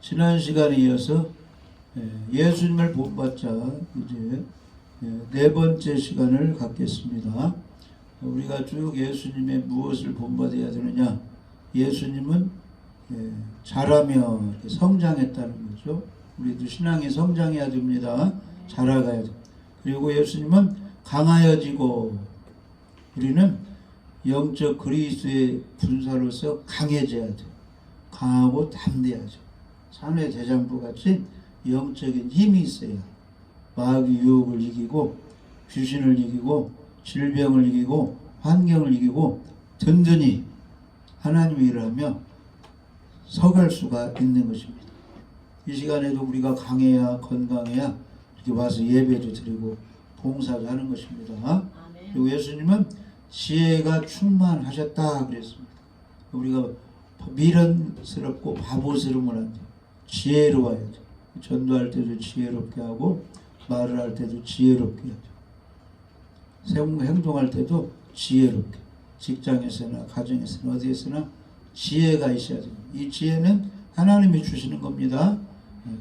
지난 시간에 이어서 예수님을 본받자 이제 네 번째 시간을 갖겠습니다. 우리가 쭉 예수님의 무엇을 본받아야 되느냐? 예수님은 자라며 성장했다는 거죠. 우리도 신앙이 성장해야 됩니다. 자라가야 됩니다. 그리고 예수님은 강하여지고 우리는 영적 그리스도의 분사로서 강해져야 돼요. 강하고 담대하죠. 산의 대장부 같이 영적인 힘이 있어야 마귀 유혹을 이기고 귀신을 이기고 질병을 이기고 환경을 이기고 든든히 하나님의 일을 하며 서갈 수가 있는 것입니다. 이 시간에도 우리가 강해야 건강해야 이렇게 와서 예배도 드리고 봉사도 하는 것입니다. 그리고 예수님은 지혜가 충만하셨다 그랬습니다. 우리가 미련스럽고 바보스러움을 안 돼요. 지혜로워야 돼요. 전도할 때도 지혜롭게 하고 말을 할 때도 지혜롭게 하죠. 행동할 때도 지혜롭게. 직장에서나 가정에서나 어디에서나 지혜가 있어야 됩니다. 이 지혜는 하나님이 주시는 겁니다.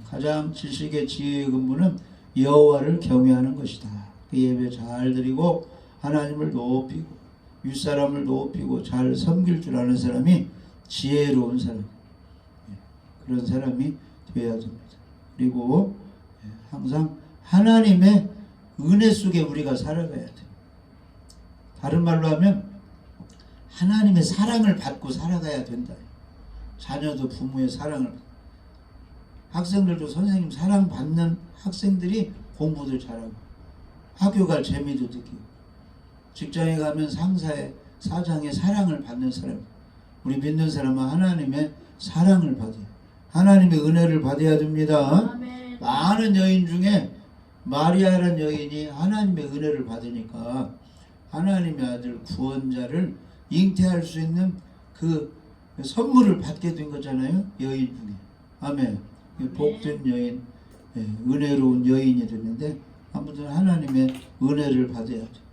가장 지식의 지혜의 근본은 여호와를 경외하는 것이다. 그 예배 잘 드리고 하나님을 높이고 윗사람을 높이고 잘 섬길 줄 아는 사람이 지혜로운 사람, 그런 사람이 되어야 됩니다. 그리고 항상 하나님의 은혜 속에 우리가 살아가야 돼요. 다른 말로 하면 하나님의 사랑을 받고 살아가야 된다. 자녀도 부모의 사랑을, 학생들도 선생님 사랑받는 학생들이 공부도 잘하고 학교 갈 재미도 느끼고 직장에 가면 상사의 사장의 사랑을 받는 사람, 우리 믿는 사람은 하나님의 사랑을 받아요. 하나님의 은혜를 받아야 됩니다. 아멘. 많은 여인 중에 마리아라는 여인이 하나님의 은혜를 받으니까 하나님의 아들 구원자를 잉태할 수 있는 그 선물을 받게 된 거잖아요. 여인 중에. 아멘. 복된 여인, 은혜로운 여인이 됐는데 아무튼 하나님의 은혜를 받아야죠.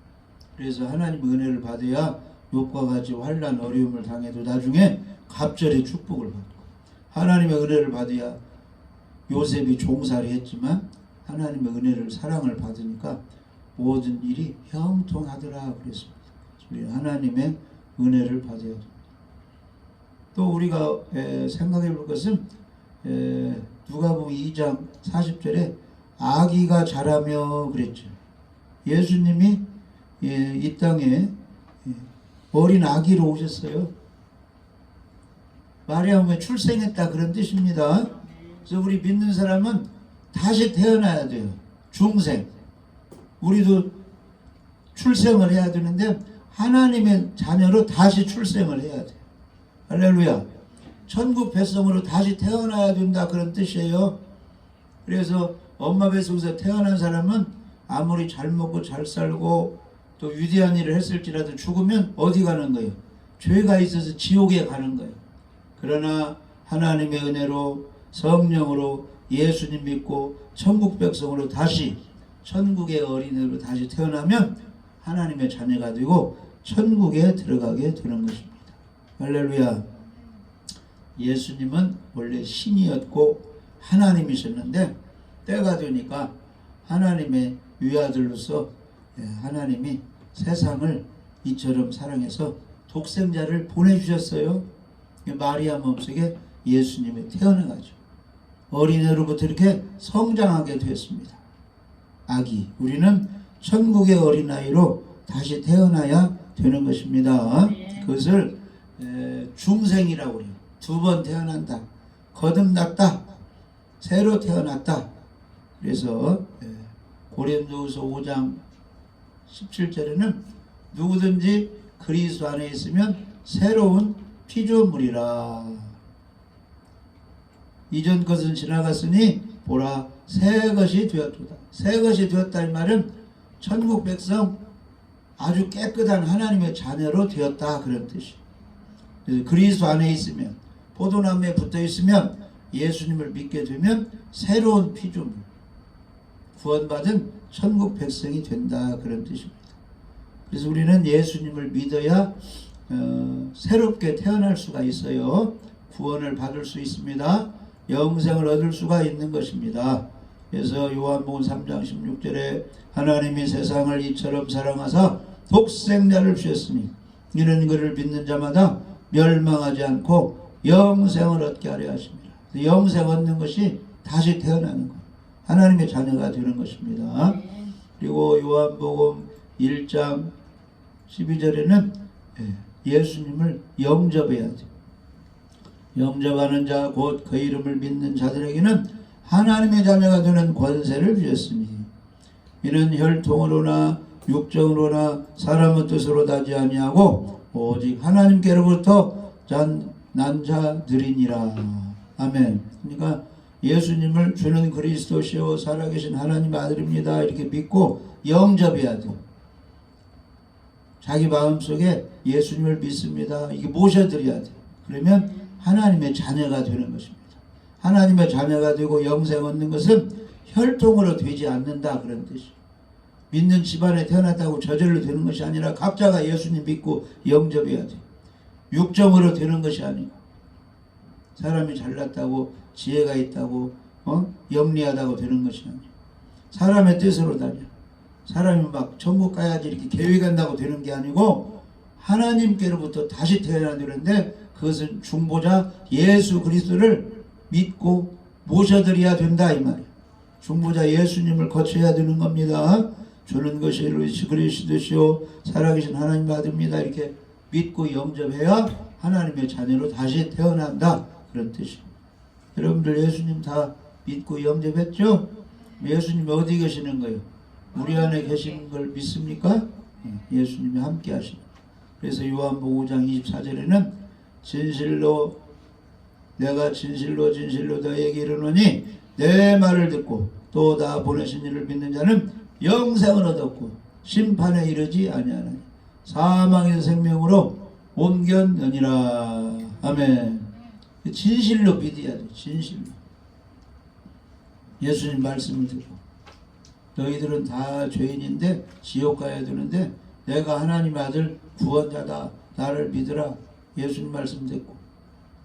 그래서 하나님의 은혜를 받아야 욥과 같이 환난 어려움을 당해도 나중에 갑절의 축복을 받고, 하나님의 은혜를 받아야 요셉이 종살이 했지만 하나님의 은혜를 사랑을 받으니까 모든 일이 형통하더라 그랬습니다. 우리 하나님의 은혜를 받아야 됩니다. 또 우리가 생각해 볼 것은 누가복음 2장 40절에 아기가 자라며 그랬죠. 예수님이 이 땅에 어린 아기로 오셨어요. 마리아음에 출생했다 그런 뜻입니다. 그래서 우리 믿는 사람은 다시 태어나야 돼요. 중생. 우리도 출생을 해야 되는데 하나님의 자녀로 다시 출생을 해야 돼요. 할렐루야. 천국 백성으로 다시 태어나야 된다 그런 뜻이에요. 그래서 엄마 뱃속에서 태어난 사람은 아무리 잘 먹고 잘 살고 또 위대한 일을 했을지라도 죽으면 어디 가는 거예요? 죄가 있어서 지옥에 가는 거예요. 그러나 하나님의 은혜로 성령으로 예수님 믿고 천국 백성으로 다시 천국의 어린이로 다시 태어나면 하나님의 자녀가 되고 천국에 들어가게 되는 것입니다. 할렐루야. 예수님은 원래 신이었고 하나님이셨는데 때가 되니까 하나님의 위아들로서 하나님이 세상을 이처럼 사랑해서 독생자를 보내주셨어요. 마리아 몸속에 예수님이 태어나가죠. 어린애로부터 이렇게 성장하게 되었습니다. 아기, 우리는 천국의 어린아이로 다시 태어나야 되는 것입니다. 그것을 중생이라고 해요. 두 번 태어난다, 거듭났다, 새로 태어났다. 그래서 고린도후서 5장 17절에는 누구든지 그리스도 안에 있으면 새로운 피조물이라. 이전 것은 지나갔으니 보라 새 것이 되었도다. 새 것이 되었다 이 말은 천국 백성 아주 깨끗한 하나님의 자녀로 되었다 그런 뜻이에요. 그래서 그리스도 안에 있으면, 포도나무에 붙어 있으면, 예수님을 믿게 되면 새로운 피조물, 구원받은 천국 백성이 된다 그런 뜻입니다. 그래서 우리는 예수님을 믿어야 새롭게 태어날 수가 있어요. 구원을 받을 수 있습니다. 영생을 얻을 수가 있는 것입니다. 그래서 요한복음 3장 16절에 하나님이 세상을 이처럼 사랑하사 독생자를 주셨으니 이는 그를 믿는 자마다 멸망하지 않고 영생을 얻게 하려 하십니다. 영생 얻는 것이 다시 태어나는 것, 하나님의 자녀가 되는 것입니다. 그리고 요한복음 1장 12절에는 예수님을 영접해야 돼요. 영접하는 자 곧 그 이름을 믿는 자들에게는 하나님의 자녀가 되는 권세를 주셨으니 이는 혈통으로나 육정으로나 사람의 뜻으로 나지 아니하고 오직 하나님께로부터 난 자들이니라. 아멘. 그러니까 예수님을 주는 그리스도시요 살아계신 하나님의 아들입니다 이렇게 믿고 영접해야 돼요. 자기 마음속에 예수님을 믿습니다 이게 모셔드려야 돼요. 그러면 하나님의 자녀가 되는 것입니다. 하나님의 자녀가 되고 영생 얻는 것은 혈통으로 되지 않는다 그런 뜻이에요. 믿는 집안에 태어났다고 저절로 되는 것이 아니라 각자가 예수님 믿고 영접해야 돼요. 육정으로 되는 것이 아니고 사람이 잘났다고 지혜가 있다고 영리하다고 되는 것이 아니고 사람의 뜻으로 다녀. 사람이 막 천국 가야지 이렇게 계획한다고 되는 게 아니고 하나님께로부터 다시 태어나야 되는데 그것은 중보자 예수 그리스도를 믿고 모셔드려야 된다 이 말이에요. 중보자 예수님을 거쳐야 되는 겁니다. 주는 것이 그리스도시요 살아계신 하나님 아들입니다 이렇게 믿고 영접해야 하나님의 자녀로 다시 태어난다 그런 뜻이에요. 여러분들 예수님 다 믿고 영접했죠? 예수님 어디 계시는 거예요? 우리 안에 계시는 걸 믿습니까? 예수님이 함께 하시는. 그래서 요한복음 5장 24절에는 진실로 내가 진실로 너희에게 이르노니 내 말을 듣고 또 나 보내신 이를 믿는 자는 영생을 얻었고 심판에 이르지 아니하나니 사망의 생명으로 옮겼느니라. 아멘. 진실로 믿어야 돼. 진실로. 예수님 말씀을 듣고 너희들은 다 죄인인데 지옥 가야 되는데 내가 하나님의 아들 구원자다 나를 믿으라. 예수님 말씀 듣고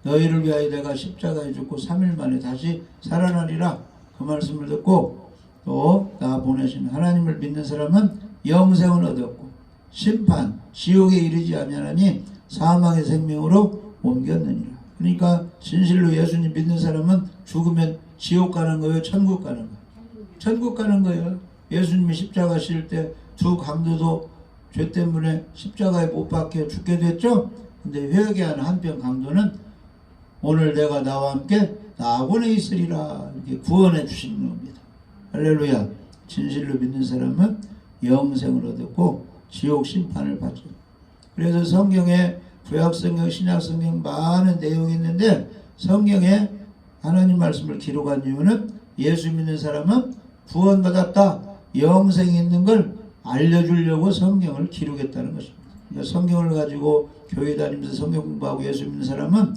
너희를 위하여 내가 십자가에 죽고 3일 만에 다시 살아나리라. 그 말씀을 듣고 또 나 보내신 하나님을 믿는 사람은 영생을 얻었고 심판 지옥에 이르지 아니하나니 사망의 생명으로 옮겼느니라. 그러니까 진실로 예수님 믿는 사람은 죽으면 지옥 가는 거예요? 천국 가는 거예요? 천국 가는 거예요. 예수님이 십자가 실 때 두 강도도 죄 때문에 십자가에 못 박혀 죽게 됐죠? 근데 회개하는 한편 강도는 오늘 내가 나와 함께 낙원에 있으리라 이렇게 구원해 주시는 겁니다. 할렐루야. 진실로 믿는 사람은 영생을 얻었고 지옥 심판을 받죠. 그래서 성경에 구약성경 신약성경 많은 내용이 있는데 성경에 하나님 말씀을 기록한 이유는 예수 믿는 사람은 구원받았다 영생이 있는 걸 알려주려고 성경을 기록했다는 것입니다. 그러니까 성경을 가지고 교회 다니면서 성경 공부하고 예수 믿는 사람은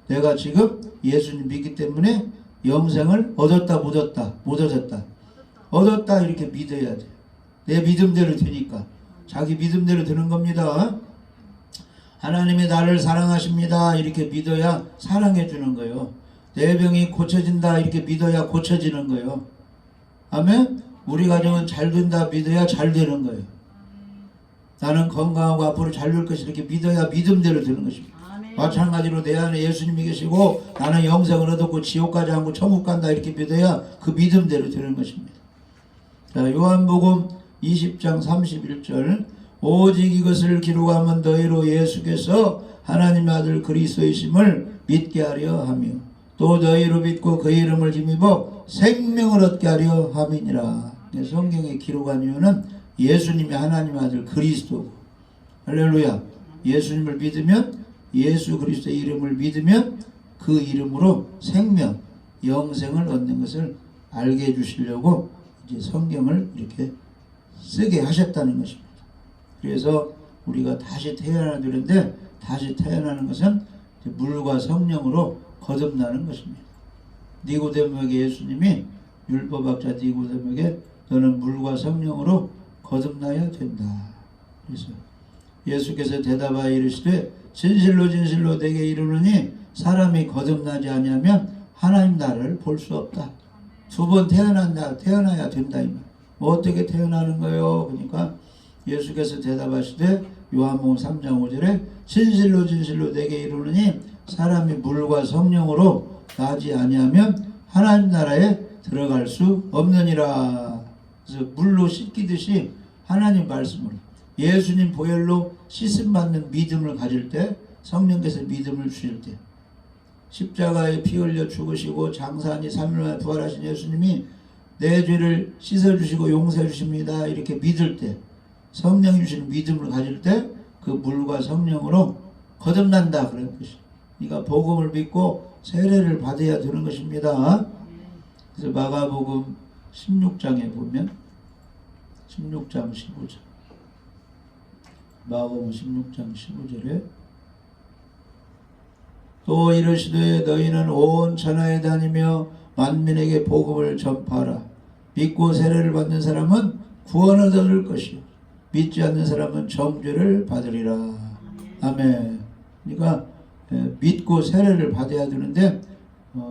내가 지금 예수님 믿기 때문에 영생을 얻었다 못 얻었다 얻었다 이렇게 믿어야 돼. 내 믿음대로 되니까 자기 믿음대로 되는 겁니다. 하나님이 나를 사랑하십니다 이렇게 믿어야 사랑해 주는 거예요. 내 병이 고쳐진다 이렇게 믿어야 고쳐지는 거예요. 아멘. 우리 가정은 잘 된다 믿어야 잘 되는 거예요. 나는 건강하고 앞으로 잘 될 것이 이렇게 믿어야 믿음대로 되는 것입니다. 마찬가지로 내 안에 예수님이 계시고 나는 영생을 얻었고 지옥 가지 않고 천국 간다 이렇게 믿어야 그 믿음대로 되는 것입니다. 자, 요한복음 20장 31절 오직 이것을 기록하면 너희로 예수께서 하나님의 아들 그리스도이심을 믿게 하려 하며 또 너희로 믿고 그 이름을 힘입어 생명을 얻게 하려 함이니라. 성경에 기록한 이유는 예수님이 하나님의 아들 그리스도고 할렐루야. 예수님을 믿으면 예수 그리스도의 이름을 믿으면 그 이름으로 생명, 영생을 얻는 것을 알게 해주시려고 이제 성경을 이렇게 쓰게 하셨다는 것입니다. 그래서 우리가 다시 태어나야 되는데 다시 태어나는 것은 물과 성령으로 거듭나는 것입니다. 니고데모에게 예수님이 율법학자 니고데모에게 너는 물과 성령으로 거듭나야 된다. 그래서 예수께서 대답하여 이르시되 진실로 내게 이르노니 사람이 거듭나지 아니하면 하나님 나라를 볼 수 없다. 두 번 태어나야 된다. 이 말. 뭐 어떻게 태어나는 거예요? 그러니까 예수께서 대답하시되 요한복음 3장 5절에 진실로 진실로 내게 이르노니 사람이 물과 성령으로 나지 아니하면 하나님 나라에 들어갈 수 없느니라. 그래서 물로 씻기듯이 하나님 말씀으로 예수님 보혈로 씻음받는 믿음을 가질 때, 성령께서 믿음을 주실 때, 십자가에 피 흘려 죽으시고 장사하니 3일 만에 부활하신 예수님이 내 죄를 씻어주시고 용서해 주십니다. 이렇게 믿을 때, 성령이 주시는 믿음을 가질 때 그 물과 성령으로 거듭난다 그런 것이. 네가 복음을 믿고 세례를 받아야 되는 것입니다. 그래서 마가복음 16장에 보면 16장 15절 마가복음 16장 15절에 또 이르시되 너희는 온 천하에 다니며 만민에게 복음을 전파하라. 믿고 세례를 받는 사람은 구원을 얻을 것이요 믿지 않는 사람은 정죄를 받으리라. 아멘. 그러니까 믿고 세례를 받아야 되는데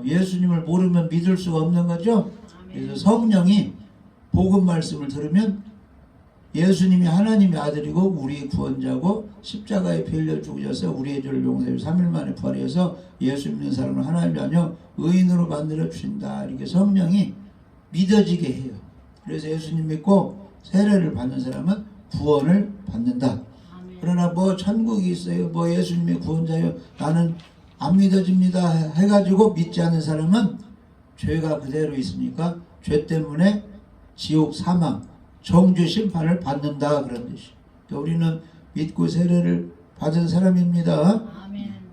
예수님을 모르면 믿을 수가 없는 거죠. 그래서 성령이 복음 말씀을 들으면 예수님이 하나님의 아들이고 우리의 구원자고 십자가에 피 흘려 죽으셔서 우리의 죄를 용서해 3일 만에 부활해서 예수 믿는 사람을 하나님이 아니요 의인으로 만들어 주신다. 이렇게 성령이 믿어지게 해요. 그래서 예수님 믿고 세례를 받는 사람은 구원을 받는다. 그러나 뭐 천국이 있어요, 뭐 예수님이 구원자요, 나는 안 믿어집니다 해가지고 믿지 않는 사람은 죄가 그대로 있으니까 죄 때문에 지옥 사망 정죄 심판을 받는다 그런 뜻이에요. 우리는 믿고 세례를 받은 사람입니다.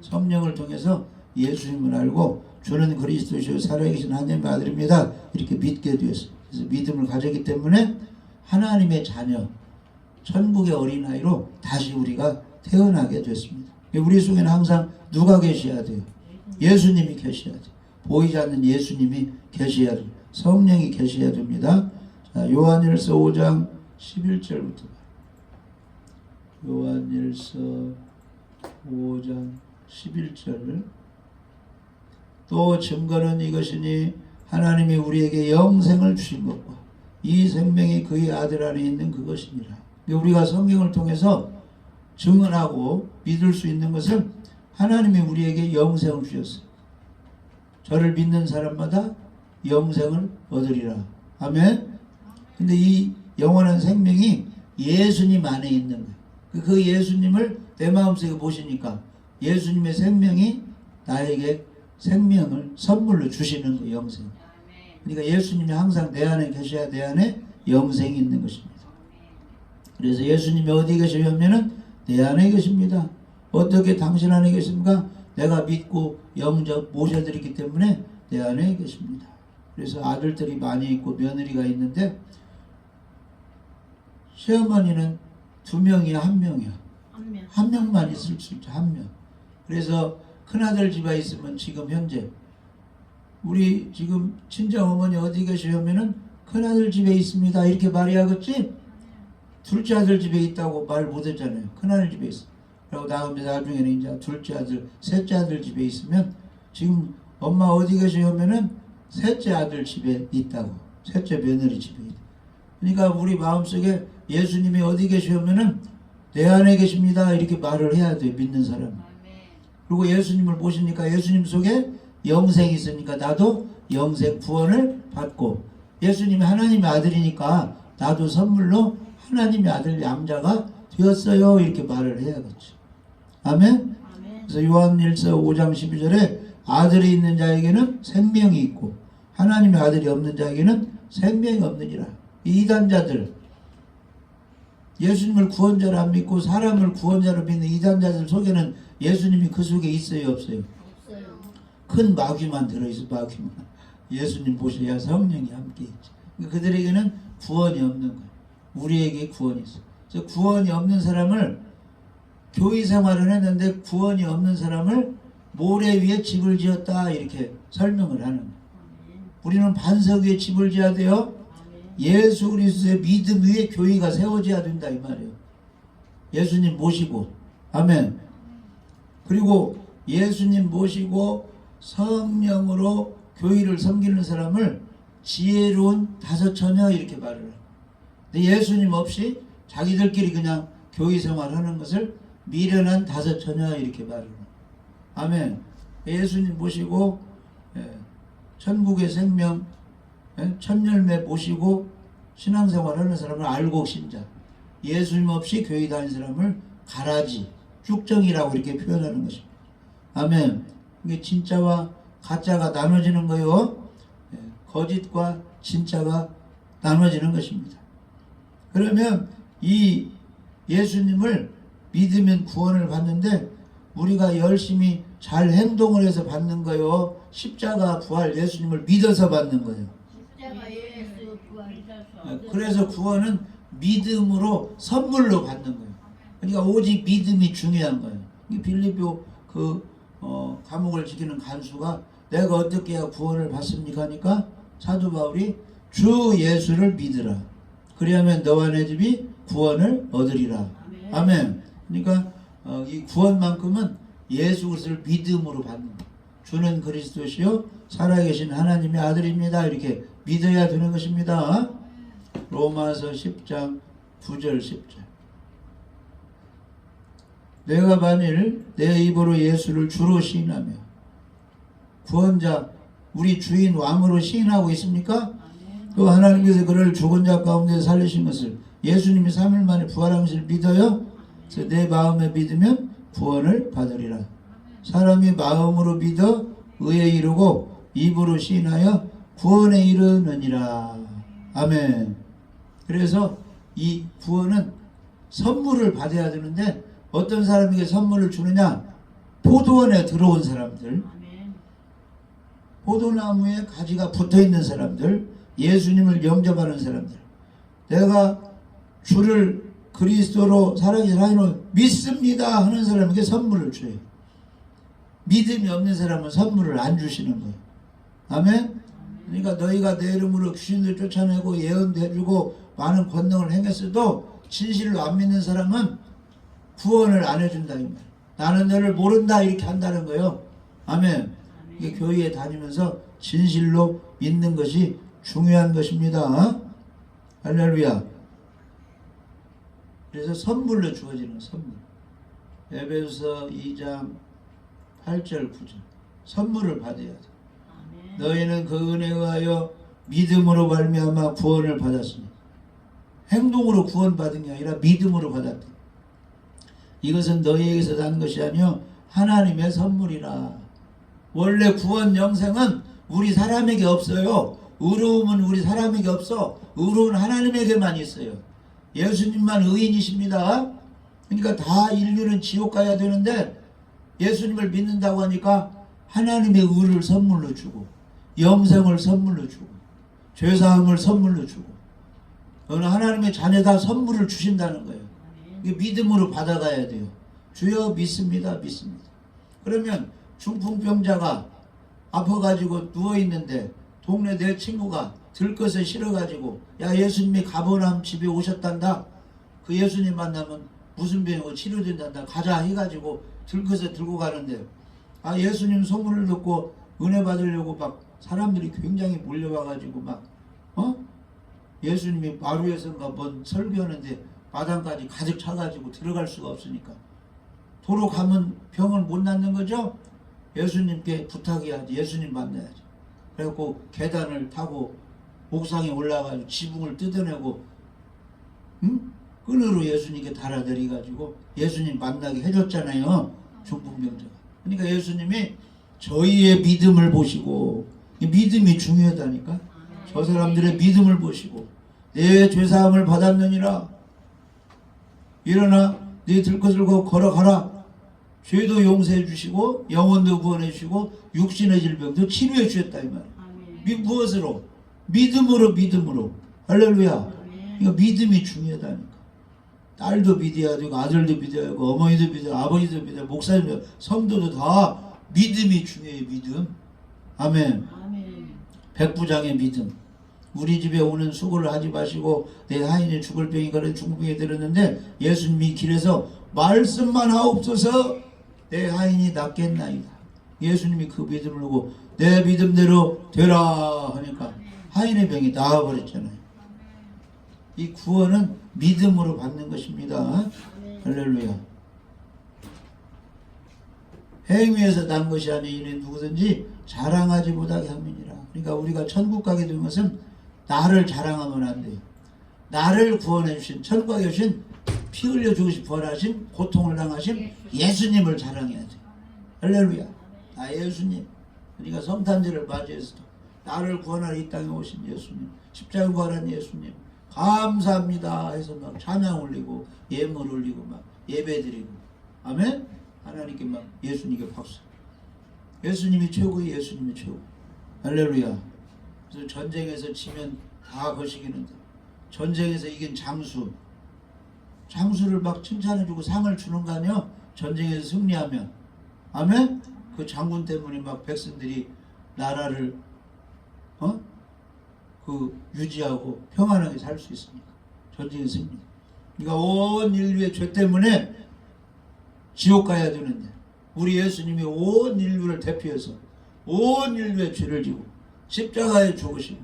성령을 통해서 예수님을 알고 주는 그리스도시요 살아계신 하나님의 아들입니다 이렇게 믿게 되었어요. 그래서 믿음을 가졌기 때문에 하나님의 자녀, 천국의 어린아이로 다시 우리가 태어나게 됐습니다. 우리 속에는 항상 누가 계셔야 돼요? 예수님이 계셔야 돼요. 보이지 않는 예수님이 계셔야 돼요. 성령이 계셔야 됩니다. 자, 요한일서 5장 11절부터 요한일서 5장 11절 또 증거는 이것이니 하나님이 우리에게 영생을 주신 것과 이 생명이 그의 아들 안에 있는 그것이니라. 우리가 성경을 통해서 증언하고 믿을 수 있는 것은 하나님이 우리에게 영생을 주셨어요. 저를 믿는 사람마다 영생을 얻으리라. 아멘. 근데 이 영원한 생명이 예수님 안에 있는 거예요. 그 예수님을 내 마음속에 모시니까 예수님의 생명이 나에게 생명을 선물로 주시는 거예요. 영생. 그러니까 예수님이 항상 내 안에 계셔야 내 안에 영생이 있는 것입니다. 그래서 예수님이 어디 계시냐면은 내 안에 계십니다. 어떻게 당신 안에 계십니까? 내가 믿고 영접 모셔드렸기 때문에 내 안에 계십니다. 그래서 아들들이 많이 있고 며느리가 있는데 시어머니는 2명이야 1명이야? 한 명만 있을 수 있죠. 1명. 그래서 큰아들 집에 있으면 지금 현재 우리 지금 친정어머니 어디 계시냐면은 큰아들 집에 있습니다 이렇게 말해야겠지? 둘째 아들 집에 있다고 말 못했잖아요. 큰아들 집에 있어. 그리고 나중에는 이제 둘째 아들, 셋째 아들 집에 있으면 지금 엄마 어디 계시냐면은 셋째 아들 집에 있다고. 셋째 며느리 집에 있다. 그러니까 우리 마음속에 예수님이 어디 계시냐면은 내 안에 계십니다 이렇게 말을 해야 돼요. 믿는 사람. 그리고 예수님을 모시니까 예수님 속에 영생이 있으니까 나도 영생 구원을 받고 예수님이 하나님의 아들이니까 나도 선물로 하나님의 아들 양자가 되었어요 이렇게 말을 해야겠죠. 아멘. 그래서 요한일서 5장 12절에 아들이 있는 자에게는 생명이 있고 하나님의 아들이 없는 자에게는 생명이 없느니라. 이 이단자들 예수님을 구원자로 안 믿고 사람을 구원자로 믿는 이단자들 속에는 예수님이 그 속에 있어요 없어요? 없어요. 큰 마귀만 들어있어. 마귀만. 예수님 보셔야 성령이 함께 있지. 그들에게는 구원이 없는 거예요. 우리에게 구원이 있어. 그래서 구원이 없는 사람을 교회 생활을 했는데 구원이 없는 사람을 모래 위에 집을 지었다 이렇게 설명을 하는 거예요. 우리는 반석 위에 집을 지어야 돼요. 예수 그리스도의 믿음 위에 교회가 세워져야 된다 이 말이에요. 예수님 모시고. 아멘. 그리고 예수님 모시고 성령으로 교회를 섬기는 사람을 지혜로운 다섯 처녀 이렇게 말을 해요. 근데 예수님 없이 자기들끼리 그냥 교회 생활하는 것을 미련한 다섯 처녀 이렇게 말을 해요. 아멘. 예수님 모시고 천국의 생명 천열매 모시고 신앙생활하는 사람을 알고 신자, 예수님 없이 교회 다니는 사람을 가라지, 쭉정이라고 이렇게 표현하는 것입니다. 아멘. 이게 진짜와 가짜가 나눠지는 거요. 거짓과 진짜가 나눠지는 것입니다. 그러면 이 예수님을 믿으면 구원을 받는데 우리가 열심히 잘 행동을 해서 받는 거요. 십자가 부활 예수님을 믿어서 받는 거예요. 십자가 예수 부활. 그래서 구원은 믿음으로 선물로 받는 거예요. 그러니까 오직 믿음이 중요한 거예요. 빌립보 감옥을 지키는 간수가 내가 어떻게 해야 구원을 받습니까 하니까 사도 바울이 주 예수를 믿으라. 그리하면 너와 내 집이 구원을 얻으리라. 아멘. 그러니까 이 구원만큼은 예수 그리스도를 믿음으로 받는 거예요. 주는 그리스도시요 살아계신 하나님의 아들입니다. 이렇게 믿어야 되는 것입니다. 로마서 10장 9절 10절. 내가 만일 내 입으로 예수를 주로 시인하며 구원자 우리 주인 왕으로 시인하고 있습니까? 또 하나님께서 그를 죽은 자 가운데 살리신 것을 예수님이 3일 만에 부활한 것을 믿어요? 그래서 내 마음에 믿으면 구원을 받으리라. 사람이 마음으로 믿어 의에 이르고 입으로 시인하여 구원에 이르느니라. 아멘. 그래서 이 구원은 선물을 받아야 되는데 어떤 사람에게 선물을 주느냐? 포도원에 들어온 사람들, 포도나무에 가지가 붙어있는 사람들, 예수님을 영접하는 사람들, 내가 주를 그리스도로 살아계신 하나님을 믿습니다 하는 사람에게 선물을 줘요. 믿음이 없는 사람은 선물을 안 주시는 거예요. 아멘. 그러니까 너희가 내 이름으로 귀신들 쫓아내고 예언도 해주고 많은 권능을 행했어도 진실로 안 믿는 사람은 구원을 안 해준다 이 말. 나는 너를 모른다 이렇게 한다는 거예요. 아멘. 이게 교회에 다니면서 진실로 믿는 것이 중요한 것입니다. 할렐루야. 그래서 선물로 주어지는 선물. 에베소서 2장 8절 9절. 선물을 받아야 돼. 너희는 그 은혜에 의하여 믿음으로 말미암아 구원을 받았으니 행동으로 구원받은 게 아니라 믿음으로 받았다. 이것은 너희에게서 난 것이 아니요 하나님의 선물이라. 원래 구원 영생은 우리 사람에게 없어요. 의로움은 우리 사람에게 없어. 의로운 하나님에게만 있어요. 예수님만 의인이십니다. 그러니까 다 인류는 지옥 가야 되는데 예수님을 믿는다고 하니까 하나님의 의를 선물로 주고 영생을 선물로 주고 죄사함을 선물로 주고 너는 하나님의 자녀다 선물을 주신다는 거예요. 이게 믿음으로 받아가야 돼요. 주여 믿습니다. 믿습니다. 그러면 중풍병자가 아파가지고 누워있는데 동네 내 친구가 들것을 실어가지고 야 예수님이 가버나움 집에 오셨단다. 그 예수님 만나면 무슨 병이고 치료된단다. 가자 해가지고 들것을 들고 가는데 아 예수님 소문을 듣고 은혜 받으려고 막 사람들이 굉장히 몰려와가지고 막 예수님이 마루에서인가 뭔 설교하는데 마당까지 가득 차가지고 들어갈 수가 없으니까 도로 가면 병을 못 낫는 거죠. 예수님께 부탁해야지. 예수님 만나야지. 그래갖고 계단을 타고 옥상에 올라가지고 지붕을 뜯어내고 끈으로 예수님께 달아내려가지고 예수님 만나게 해줬잖아요. 중풍병자가. 그러니까 예수님이 저희의 믿음을 보시고 믿음이 중요하다니까. 저 사람들의 믿음을 보시고 내 죄사함을 받았느니라. 일어나 네 들것을 걸어가라. 죄도 용서해 주시고 영혼도 구원해 주시고 육신의 질병도 치료해 주셨다 이 말이에요. 무엇으로? 믿음으로. 할렐루야. 그러니까 믿음이 중요하다니까. 딸도 믿어야 되고 아들도 믿어야 되고 어머니도 믿어야 아버지도 믿어야 목사님도 성도도 다 믿음이 중요해요. 믿음. 아멘. 백부장의 믿음. 우리 집에 오는 수고를 하지 마시고 내 하인이 죽을 병이 가는 중풍에 들었는데 예수님이 길에서 말씀만 하옵소서 내 하인이 낫겠나이다. 예수님이 그 믿음을 보고 내 믿음대로 되라 하니까 하인의 병이 나아버렸잖아요. 이 구원은 믿음으로 받는 것입니다. 할렐루야. 행위에서 난 것이 아니 이는 누구든지 자랑하지 못하게 함이니라. 그러니까 우리가 천국 가게 된 것은 나를 자랑하면 안 돼요. 나를 구원해 주신, 천국 가게 주신, 피 흘려 죽으신 부활하신, 고통을 당하신 예수님을 자랑해야 돼요. 할렐루야. 아, 예수님. 그러니까 성탄절을 맞이해서 나를 구원하러 이 땅에 오신 예수님, 십자가 구원한 예수님 감사합니다 해서 막 찬양 올리고 예물 올리고 막 예배 드리고, 아멘. 하나님께 막 예수님께 박수. 예수님이 최고의, 예수님이 최고. 할렐루야. 그래서 전쟁에서 지면 다 거시기는데, 전쟁에서 이긴 장수를 막 칭찬해주고 상을 주는 거 아니야? 전쟁에서 승리하면. 아멘. 그 장군 때문에 막 백성들이 나라를 유지하고 평안하게 살 수 있습니까? 전쟁의 승리. 그러니까 온 인류의 죄 때문에 지옥 가야 되는데, 우리 예수님이 온 인류를 대표해서 온 인류의 죄를 지고 십자가에 죽으시고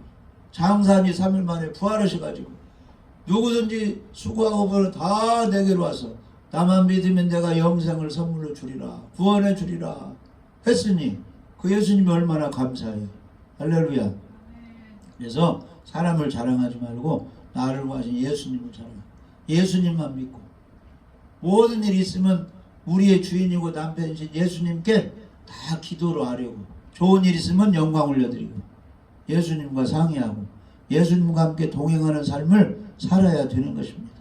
장사니 3일 만에 부활하셔가지고 누구든지 수고하고 보는 다 내게로 와서 나만 믿으면 내가 영생을 선물로 주리라, 구원해 주리라 했으니 그 예수님이 얼마나 감사해요. 할렐루야. 그래서 사람을 자랑하지 말고 나를 구하신 예수님을 자랑해. 예수님만 믿고 모든 일이 있으면 우리의 주인이고 남편이신 예수님께 다 기도로 하려고, 좋은 일 있으면 영광 올려드리고 예수님과 상의하고 예수님과 함께 동행하는 삶을 살아야 되는 것입니다.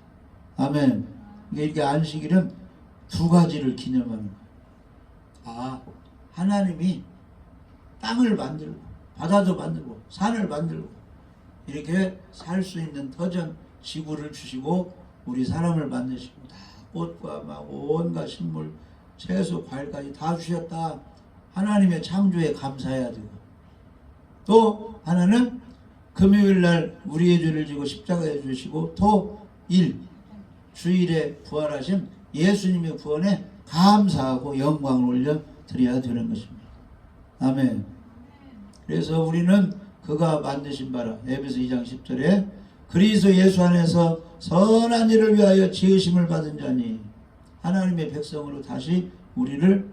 아멘. 이게 안식일은 두 가지를 기념하는 거예요. 아, 하나님이 땅을 만들고 바다도 만들고 산을 만들고 이렇게 살 수 있는 터전 지구를 주시고 우리 사람을 만드시고 다 꽃과 막 온갖 식물, 채소, 과일까지 다 주셨다. 하나님의 창조에 감사해야 되고, 또 하나는 금요일날 우리의 죄를 지고 십자가에 주시고 토일 주일에 부활하신 예수님의 구원에 감사하고 영광을 올려 드려야 되는 것입니다. 아멘. 그래서 우리는 그가 만드신 바라, 에베소 2장 10절에 그리스도 예수 안에서 선한 일을 위하여 지으심을 받은 자니 하나님의 백성으로 다시 우리를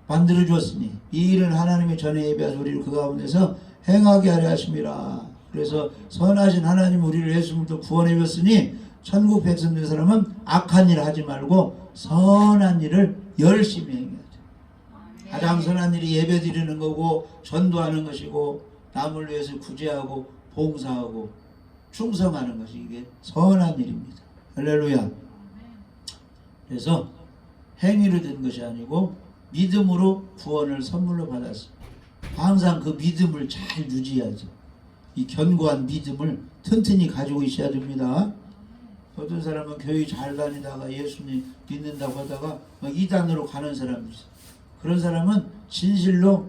만들어 주었으니 이 일은 하나님이 전에 예비하사 우리를 그 가운데서 행하게 하려 하심이라. 그래서 선하신 하나님 우리를 예수님부터 구원해 주었으니 천국 백성 된 사람은 악한 일을 하지 말고 선한 일을 열심히 행해야 돼. 가장 선한 일이 예배 드리는 거고 전도하는 것이고 남을 위해서 구제하고 봉사하고 충성하는 것이 이게 선한 일입니다. 할렐루야. 그래서 행위로 된 것이 아니고 믿음으로 구원을 선물로 받았어요. 항상 그 믿음을 잘 유지해야죠. 이 견고한 믿음을 튼튼히 가지고 있어야 됩니다. 어떤 사람은 교회 잘 다니다가 예수님 믿는다고 하다가 이단으로 가는 사람이 있어요. 그런 사람은 진실로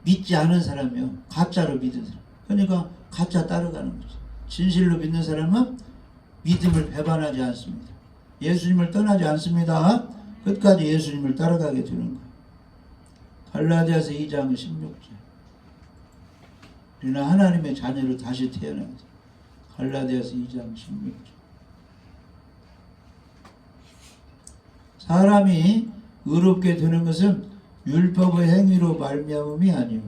믿지 않은 사람이에요. 가짜로 믿은 사람. 그러니까 가짜 따라가는 거죠. 진실로 믿는 사람은 믿음을 배반하지 않습니다. 예수님을 떠나지 않습니다. 끝까지 예수님을 따라가게 되는 거예요. 갈라디아서 2장 16절. 우리는 하나님의 자녀로 다시 태어나야 돼. 갈라디아서 2장 16절. 사람이 의롭게 되는 것은 율법의 행위로 말미암음이 아니요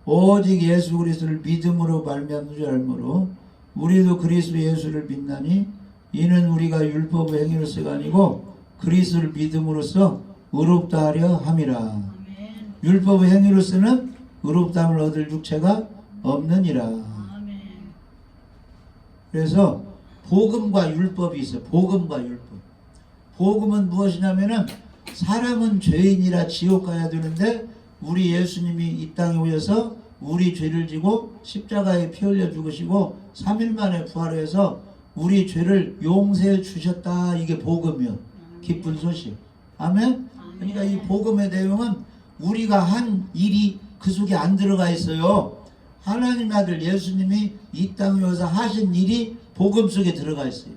오직 예수 그리스도를 믿음으로 말미암는 줄 알므로 우리도 그리스도 예수를 믿나니 이는 우리가 율법의 행위로서가 아니고 그리스도를 믿음으로써 의롭다 하려 함이라. 율법의 행위로서는 의롭다함을 얻을 육체가 없느니라. 그래서 복음과 율법이 있어요. 복음과 율법. 복음은 무엇이냐면은 사람은 죄인이라 지옥 가야 되는데 우리 예수님이 이 땅에 오셔서 우리 죄를 지고 십자가에 피 흘려 죽으시고 3일 만에 부활해서 우리 죄를 용서해 주셨다. 이게 복음이요. 기쁜 소식. 아멘. 그러니까 이 복음의 내용은 우리가 한 일이 그 속에 안 들어가 있어요. 하나님 아들 예수님이 이 땅에 오셔서 하신 일이 복음 속에 들어가 있어요.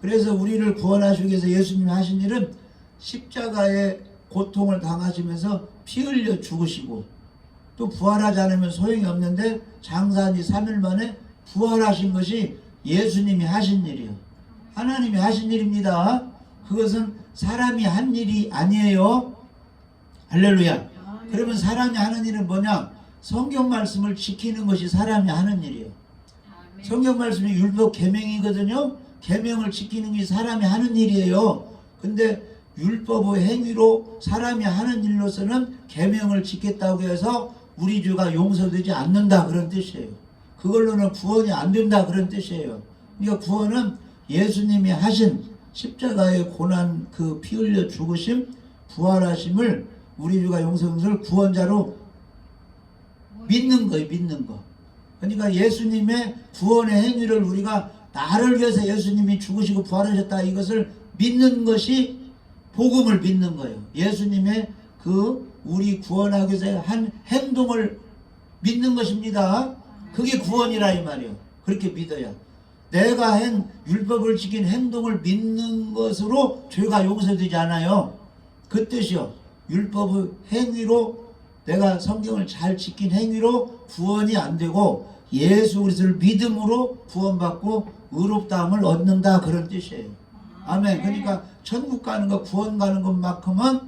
그래서 우리를 구원하시기 위해서 예수님이 하신 일은 십자가에 고통을 당하시면서 피 흘려 죽으시고 또 부활하지 않으면 소용이 없는데 장사한 지 3일 만에 부활하신 것이 예수님이 하신 일이요. 하나님이 하신 일입니다. 그것은 사람이 한 일이 아니에요. 할렐루야. 그러면 사람이 하는 일은 뭐냐? 성경 말씀을 지키는 것이 사람이 하는 일이에요. 성경 말씀이 율법 계명이거든요. 계명을 지키는 게 사람이 하는 일이에요. 근데 율법의 행위로 사람이 하는 일로서는 계명을 지켰다고 해서 우리 죄가 용서되지 않는다 그런 뜻이에요. 그걸로는 구원이 안 된다 그런 뜻이에요. 그러니까 구원은 예수님이 하신 십자가의 고난 그 피 흘려 죽으심 부활하심을 우리 죄가 용서를 구원자로 믿는 거예요. 믿는 거. 그러니까 예수님의 구원의 행위를 우리가 나를 위해서 예수님이 죽으시고 부활하셨다 이것을 믿는 것이 복음을 믿는 거예요. 예수님의 그 우리 구원하기 위해서 한 행동을 믿는 것입니다. 그게 구원이라 이 말이에요. 그렇게 믿어야. 내가 한 율법을 지킨 행동을 믿는 것으로 죄가 용서되지 않아요. 그 뜻이요. 율법의 행위로 내가 성경을 잘 지킨 행위로 구원이 안 되고 예수 그리스도를 믿음으로 구원받고 의롭다함을 얻는다 그런 뜻이에요. 아멘. 그러니까 천국 가는 거 구원 가는 것만큼은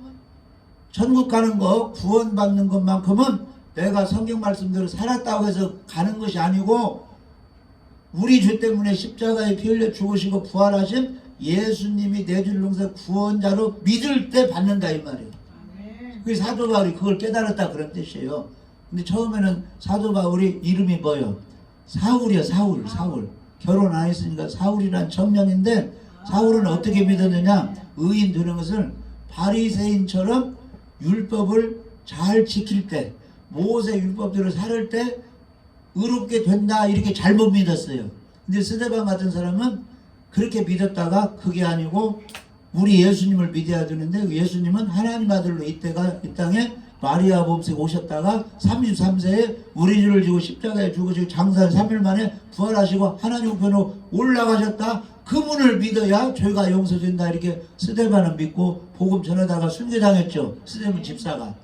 천국 가는 거 구원 받는 것만큼은 내가 성경 말씀대로 살았다고 해서 가는 것이 아니고 우리 죄 때문에 십자가에 피 흘려 죽으시고 부활하신 예수님이 내 죄를 용서 구원자로 믿을 때 받는다 이 말이에요. 그 사도 바울이 그걸 깨달았다 그런 뜻이에요. 근데 처음에는 사도 바울이 이름이 뭐예요? 사울이요. 사울. 결혼 안 했으니까 사울이란 청년인데 사울은 어떻게 믿었느냐? 의인 되는 것을 바리새인처럼 율법을 잘 지킬 때 모세 율법대로 살을 때 의롭게 된다 이렇게 잘못 믿었어요. 근데 스데반 같은 사람은 그렇게 믿었다가 그게 아니고 우리 예수님을 믿어야 되는데 예수님은 하나님 아들로 이 땅에 마리아 몸속에 오셨다가 33세에 우리 죄를 지고 십자가에 죽으시고 장사한 3일 만에 부활하시고 하나님 우편으로 올라가셨다. 그분을 믿어야 죄가 용서된다. 이렇게 스데반은 믿고 복음 전하다가 순교당했죠. 스데반 집사가.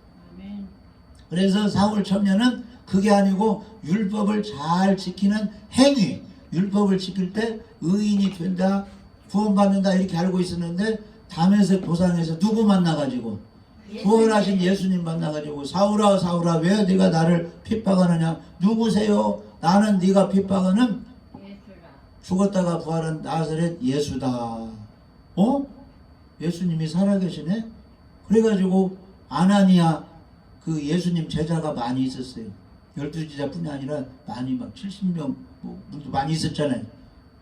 그래서 사울 청년은 그게 아니고 율법을 잘 지키는 행위, 율법을 지킬 때 의인이 된다, 구원받는다 이렇게 알고 있었는데 담에색 도상에서 누구 만나가지고 구원하신 예수님 만나가지고 사울아 사울아 왜 네가 나를 핍박하느냐? 누구세요? 나는 네가 핍박하는 죽었다가 부활한 나사렛 예수다. 예수님이 살아계시네? 그래가지고 아나니아 그 예수님 제자가 많이 있었어요. 12제자뿐이 아니라 많이 막 70명 분도 많이 있었잖아요.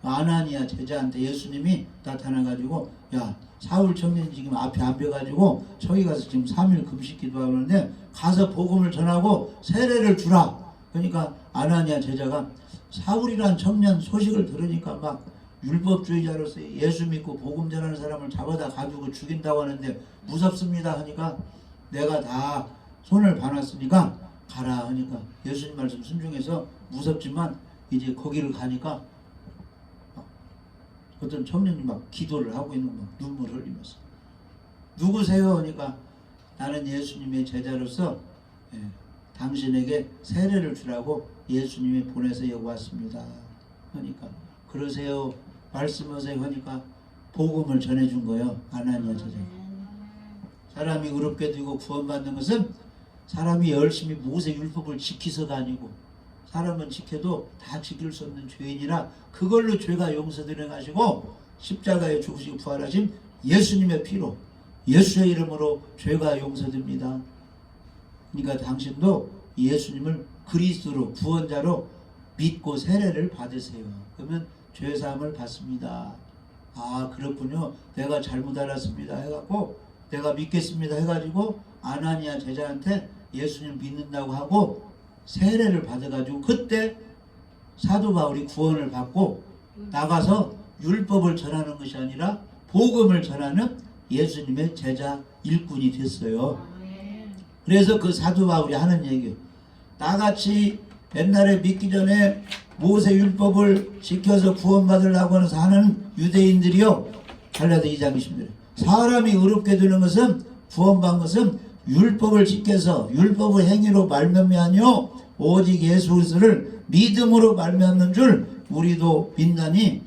아나니아 제자한테 예수님이 나타나가지고 야 사울 청년이 지금 앞에 안 뵈가지고 저기 가서 지금 3일 금식 기도하는데 가서 복음을 전하고 세례를 주라. 그러니까 아나니아 제자가 사울이란 청년 소식을 들으니까 막 율법주의자로서 예수 믿고 복음 전하는 사람을 잡아다 가지고 죽인다고 하는데 무섭습니다 하니까 내가 다 손을 봐놨으니까 가라 하니까 예수님 말씀 순종해서 무섭지만 이제 거기를 가니까 어떤 청년이 막 기도를 하고 있는 막 눈물 흘리면서 누구세요? 하니까 나는 예수님의 제자로서 당신에게 세례를 주라고 예수님이 보내서 여기 왔습니다. 하니까 그러세요. 말씀하세요. 하니까 복음을 전해준 거예요. 아나니아 제자. 사람이 의롭게 되고 구원받는 것은 사람이 열심히 모세 율법을 지키서가 아니고 사람은 지켜도 다 지킬 수 없는 죄인이라 그걸로 죄가 용서되는 것이고 십자가에 죽으시고 부활하신 예수님의 피로 예수의 이름으로 죄가 용서됩니다. 그러니까 당신도 예수님을 그리스도로 구원자로 믿고 세례를 받으세요. 그러면 죄사함을 받습니다. 아 그렇군요. 내가 잘못 알았습니다 해갖고 내가 믿겠습니다 해가지고 아나니아 제자한테 예수님 믿는다고 하고 세례를 받아가지고 그때 사도 바울이 구원을 받고 나가서 율법을 전하는 것이 아니라 복음을 전하는 예수님의 제자 일꾼이 됐어요. 그래서 그 사도 바울이 하는 얘기예요. 나같이 옛날에 믿기 전에 모세 율법을 지켜서 구원받으려고 하는 유대인들이요. 갈라디아 2장 20절 사람이 의롭게 되는 것은 구원받는 것은 율법을 지켜서 율법의 행위로 말미암이 아니요 오직 예수 그리스도를 믿음으로 말미암는 줄 우리도 믿나니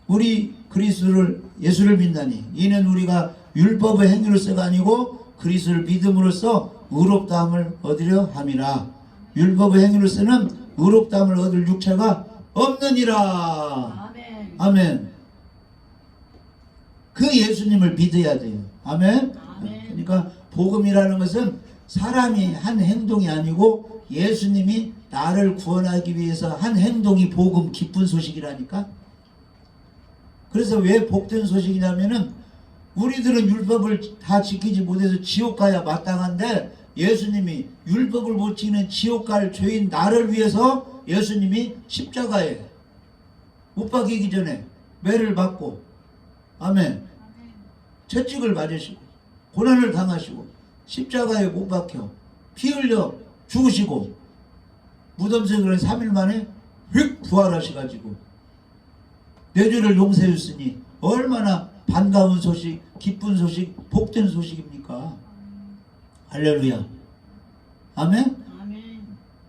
우리 그리스도를 예수를 믿나니 이는 우리가 율법의 행위로서가 아니고 그리스도를 믿음으로써 의롭다함을 얻으려 함이라. 율법의 행위로서는 의롭다함을 얻을 육체가 없느니라. 아멘. 아멘. 그 예수님을 믿어야 돼요. 아멘. 아멘. 그러니까 복음이라는 것은 사람이 한 행동이 아니고 예수님이 나를 구원하기 위해서 한 행동이 복음 기쁜 소식이라니까. 그래서 왜 복된 소식이냐면은 우리들은 율법을 다 지키지 못해서 지옥 가야 마땅한데 예수님이 율법을 못 지키는 지옥 갈 죄인 나를 위해서 예수님이 십자가에 못 박히기 전에 매를 받고 아멘 채찍을 맞으시고 고난을 당하시고 십자가에 못 박혀 피 흘려 죽으시고 무덤 속에 3일 만에 휙 부활하셔가지고 내 죄를 용서해 줬으니 얼마나 반가운 소식, 기쁜 소식, 복된 소식입니까? 할렐루야. 아멘? 아멘.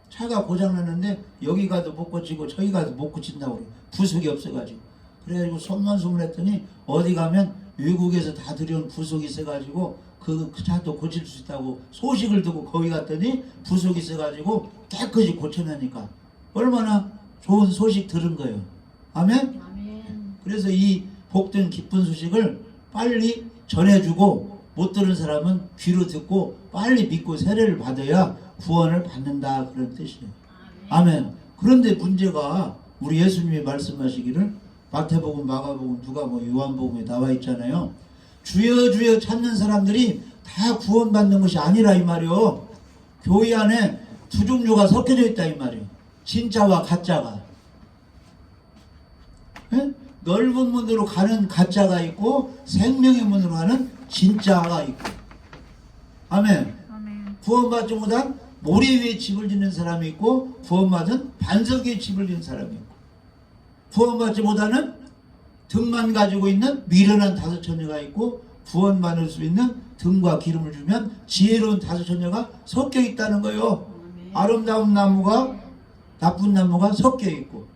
차가 고장났는데 여기 가도 못 고치고 저기 가도 못 고친다고 그래요. 부속이 없어가지고. 그래가지고 손만소문했더니 어디 가면 외국에서 다 들여온 부속이 있어가지고 그 차도 고칠 수 있다고 소식을 듣고 거기 갔더니 부속이 있어가지고 깨끗이 고쳐내니까 얼마나 좋은 소식 들은 거예요. 아멘? 아멘. 그래서 이 복된 기쁜 소식을 빨리 전해주고 못 들은 사람은 귀로 듣고 빨리 믿고 세례를 받아야 구원을 받는다 그런 뜻이에요. 아멘. 그런데 문제가 우리 예수님이 말씀하시기를 마태복음, 마가복음, 누가복음, 요한복음에 나와 있잖아요. 주여 주여 찾는 사람들이 다 구원받는 것이 아니라 이 말이요. 교회 안에 두 종류가 섞여져 있다 이 말이에요. 진짜와 가짜가. 예? 넓은 문으로 가는 가짜가 있고 생명의 문으로 가는 진짜가 있고. 아멘. 아멘. 구원받지 못한 모래 위에 집을 짓는 사람이 있고 구원받은 반석 위에 집을 짓는 사람이 있고 구원받지 못하는 등만 가지고 있는 미련한 다섯 처녀가 있고 구원받을 수 있는 등과 기름을 주면 지혜로운 다섯 처녀가 섞여 있다는 거예요. 아름다운 나무가 나쁜 나무가 섞여 있고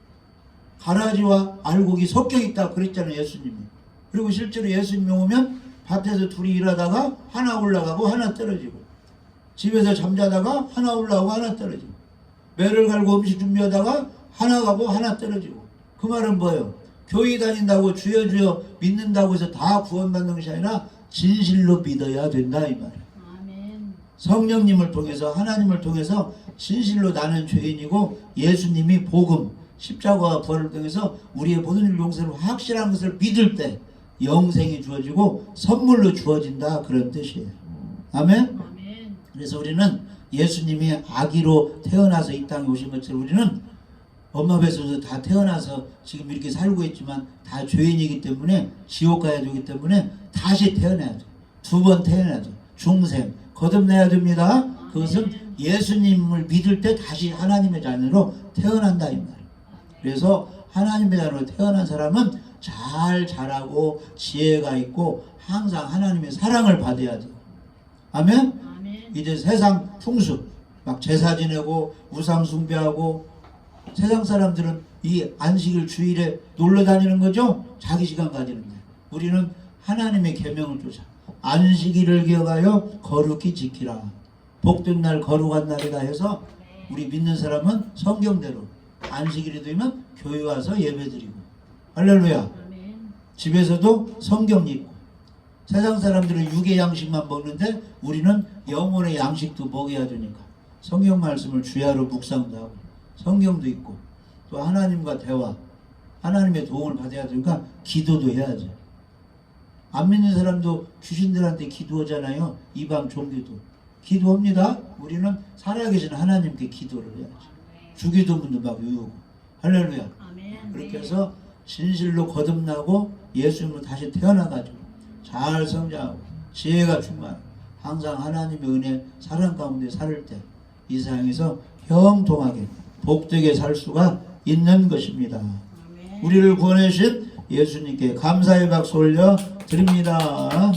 가라지와 알곡이 섞여 있다 그랬잖아요 예수님이. 그리고 실제로 예수님이 오면 밭에서 둘이 일하다가 하나 올라가고 하나 떨어지고 집에서 잠자다가 하나 올라가고 하나 떨어지고 매를 갈고 음식 준비하다가 하나 가고 하나 떨어지고 그 말은 뭐예요? 교회 다닌다고 주여 주여 믿는다고 해서 다 구원받는 것이 아니라 진실로 믿어야 된다 이 말이에요. 아멘. 성령님을 통해서 하나님을 통해서 진실로 나는 죄인이고 예수님이 복음 십자가와 부활을 통해서 우리의 모든 일 용서를 확실한 것을 믿을 때 영생이 주어지고 선물로 주어진다 그런 뜻이에요. 아멘. 아멘. 그래서 우리는 예수님이 아기로 태어나서 이 땅에 오신 것처럼 우리는 엄마 뱃속에서 다 태어나서 지금 이렇게 살고 있지만 다 죄인이기 때문에 지옥 가야 되기 때문에 다시 태어나야 돼. 두 번 태어나야 돼. 중생 거듭나야 됩니다. 그것은 예수님을 믿을 때 다시 하나님의 자녀로 태어난다 이 말이에요. 그래서 하나님의 자녀로 태어난 사람은 잘 자라고 지혜가 있고 항상 하나님의 사랑을 받아야 돼요. 아멘? 아멘. 이제 세상 풍습 막 제사 지내고 우상 숭배하고 세상 사람들은 이 안식일 주일에 놀러 다니는 거죠. 자기 시간 가지는데 우리는 하나님의 계명을 쫓아 안식일을 기억하여 거룩히 지키라. 복된 날 거룩한 날이다 해서 우리 믿는 사람은 성경대로 안식일이 되면 교회 와서 예배드리고 할렐루야. 아멘. 집에서도 성경 읽고 세상 사람들은 육의 양식만 먹는데 우리는 영혼의 양식도 먹어야 되니까 성경 말씀을 주야로 묵상도 하고 성경도 읽고 또 하나님과 대화 하나님의 도움을 받아야 되니까 기도도 해야죠. 안 믿는 사람도 귀신들한테 기도하잖아요. 이방 종교도 기도합니다. 우리는 살아계신 하나님께 기도를 해야죠. 주기도문도 막 외우고 할렐루야. 아멘. 그렇게 해서 진실로 거듭나고 예수님으로 다시 태어나가지고 잘 성장하고 지혜가 충만하고 항상 하나님의 은혜 사랑 가운데 살 때 이 세상에서 형통하게 복되게 살 수가 있는 것입니다. 아멘. 우리를 구원해 주신 예수님께 감사의 박수 올려 드립니다.